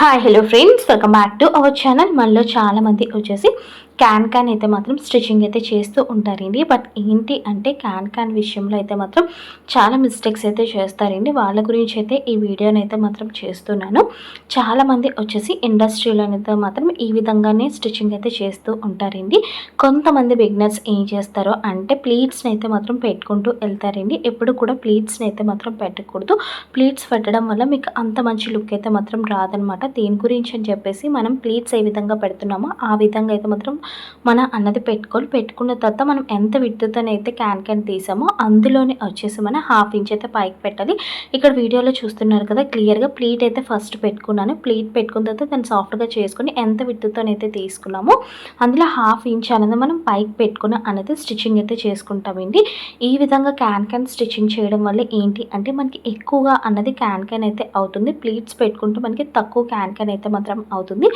Hi hello friends, welcome back to our channel. మనలో చాలామంది వచ్చేసి క్యాన్ అయితే మాత్రం స్టిచ్చింగ్ అయితే చేస్తూ ఉంటారండి. బట్ ఏంటి అంటే క్యాన్ విషయంలో అయితే మాత్రం చాలా మిస్టేక్స్ అయితే చేస్తారండి. వాళ్ళ గురించి అయితే ఈ వీడియోని అయితే మాత్రం చేస్తున్నాను. చాలామంది వచ్చేసి ఇండస్ట్రీలో అయితే మాత్రం ఈ విధంగానే స్టిచ్చింగ్ అయితే చేస్తూ ఉంటారండి. కొంతమంది బిగినర్స్ ఏం చేస్తారో అంటే ప్లీట్స్ని అయితే మాత్రం పెట్టుకుంటూ వెళ్తారండి. ఎప్పుడు కూడా ప్లీట్స్ని అయితే మాత్రం పెట్టకూడదు. ప్లీట్స్ పెట్టడం వల్ల మీకు అంత మంచి లుక్ అయితే మాత్రం రాదనమాట. దేని గురించి అని చెప్పేసి మనం ప్లీట్స్ ఏ విధంగా పెడుతున్నామో ఆ విధంగా అయితే మాత్రం మన అన్నది పెట్టుకున్న తర్వాత మనం ఎంత విద్యుత్తనైతే క్యాన్ తీసామో అందులోనే వచ్చేసి మనం 1/2 ఇంచ్ అయితే పైకి పెట్టాలి. ఇక్కడ వీడియోలో చూస్తున్నారు కదా, క్లియర్గా ప్లీట్ అయితే ఫస్ట్ పెట్టుకున్నాను. ప్లీట్ పెట్టుకున్న తర్వాత దాన్ని సాఫ్ట్గా చేసుకుని ఎంత విద్యుత్తనైతే తీసుకున్నామో అందులో 1/2 ఇంచ్ అనేది మనం పైకి పెట్టుకుని అనేది స్టిచ్చింగ్ అయితే చేసుకుంటామండి. ఈ విధంగా క్యాన్ స్టిచ్చింగ్ చేయడం వల్ల ఏంటి అంటే మనకి ఎక్కువగా అన్నది క్యాన్ అయితే అవుతుంది. ప్లీట్స్ పెట్టుకుంటూ మనకి తక్కువ క్యాన్ అయితే మాత్రం అవుతుంది.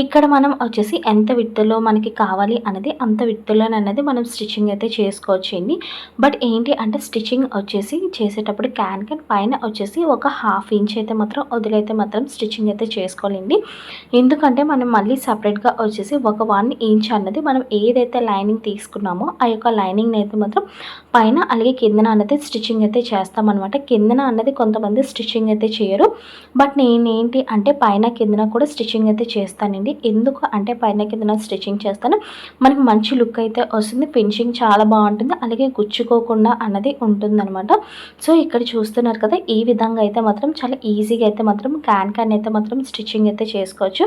ఇక్కడ మనం వచ్చేసి ఎంత విత్తులో మనకి కావాలి అనేది అంత విత్తులోనన్నది మనం స్టిచ్చింగ్ అయితే చేసుకోవచ్చండి. బట్ ఏంటి అంటే స్టిచ్చింగ్ వచ్చేసి చేసేటప్పుడు క్యాన్ పైన వచ్చేసి ఒక 1/2 ఇంచ్ అయితే మాత్రం వదిలైతే మాత్రం స్టిచ్చింగ్ అయితే చేసుకోవాలండి. ఎందుకంటే మనం మళ్ళీ సపరేట్గా వచ్చేసి ఒక 1 ఇంచ్ అన్నది మనం ఏదైతే లైనింగ్ తీసుకున్నామో ఆ యొక్క లైనింగ్ అయితే మాత్రం పైన అలాగే కిందన అన్నది స్టిచ్చింగ్ అయితే చేస్తామన్నమాట. కిందన అన్నది కొంతమంది స్టిచ్చింగ్ అయితే చేయరు. బట్ నేనేంటి అంటే పైన కిందన కూడా స్టిచ్చింగ్ అయితే చేస్తానండి. ఎందుకు అంటే పైన కిందన స్టిచ్చింగ్ చేస్తాను, మనకి మంచి లుక్ అయితే వస్తుంది. ఫినిషింగ్ చాలా బాగుంటుంది, అలాగే గుచ్చుకోకుండా అన్నది ఉంటుందన్నమాట. సో ఇక్కడ చూస్తున్నారు కదా, ఈ విధంగా అయితే మాత్రం చాలా ఈజీగా అయితే మాత్రం క్యాన్ అయితే మాత్రం స్టిచ్చింగ్ అయితే చేసుకోవచ్చు.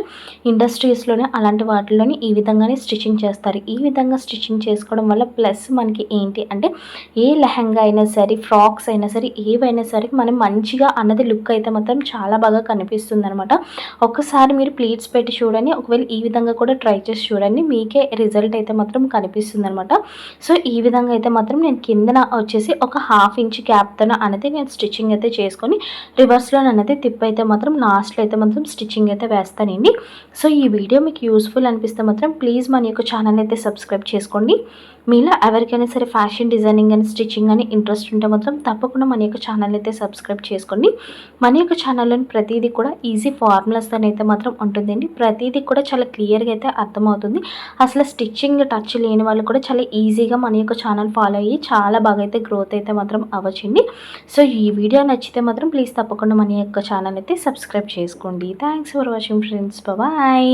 ఇండస్ట్రీస్లోనే అలాంటి వాటిలోని ఈ విధంగానే స్టిచ్చింగ్ చేస్తారు. ఈ విధంగా స్టిచ్చింగ్ చేసుకోవడం వల్ల ప్లస్ మనకి ఏంటి అంటే ఏ లెహంగా అయినా సరే, ఫ్రాక్స్ అయినా సరే, ఏవైనా సరే మనం మంచిగా అన్నది లుక్ అయితే మాత్రం చాలా బాగా కనిపిస్తుంది అనమాట. ఒక్కసారి మీరు ప్లీట్స్ పెట్టి చూడండి, ఒకవేళ ఈ విధంగా కూడా ట్రై చేసి చూడండి, మీకే రిజల్ట్ అయితే మాత్రం కనిపిస్తుంది అనమాట. సో ఈ విధంగా అయితే మాత్రం నేను కిందన వచ్చేసి ఒక 1/2 ఇంచ్ గ్యాప్తో అనేది నేను స్టిచ్చింగ్ అయితే చేసుకొని రివర్స్లో అనేది తిప్పి అయితే మాత్రం లాస్ట్లో అయితే మాత్రం స్టిచ్చింగ్ అయితే వేస్తానండి. సో ఈ వీడియో మీకు యూస్ఫుల్ అనిపిస్తే మాత్రం ప్లీజ్ మన యొక్క ఛానల్ అయితే సబ్స్క్రైబ్ చేసుకోండి. మీలో ఎవరికైనా సరే ఫ్యాషన్ డిజైనింగ్ అని స్టిచ్చింగ్ అని ఇంట్రెస్ట్ ఉంటే మాత్రం తప్పకుండా మన యొక్క ఛానల్ అయితే సబ్స్క్రైబ్ చేసుకోండి. మన యొక్క ఛానల్లోని ప్రతిదీ కూడా ఈజీ ఫార్ములాస్ అయితే మాత్రం ఉంటుందండి. ప్రతిదీ కూడా చాలా క్లియర్గా అయితే అర్థమవుతుంది. అసలు స్టిచ్చింగ్ టచ్ లేని వాళ్ళు కూడా చాలా ఈజీగా మన యొక్క ఛానల్ ఫాలో అయ్యి చాలా బాగా అయితే గ్రోత్ అయితే మాత్రం అవ్వచ్చండి. సో ఈ వీడియో నచ్చితే మాత్రం ప్లీజ్ తప్పకుండా మన యొక్క ఛానల్ అయితే సబ్స్క్రైబ్ చేసుకోండి. Thanks for watching friends, bye.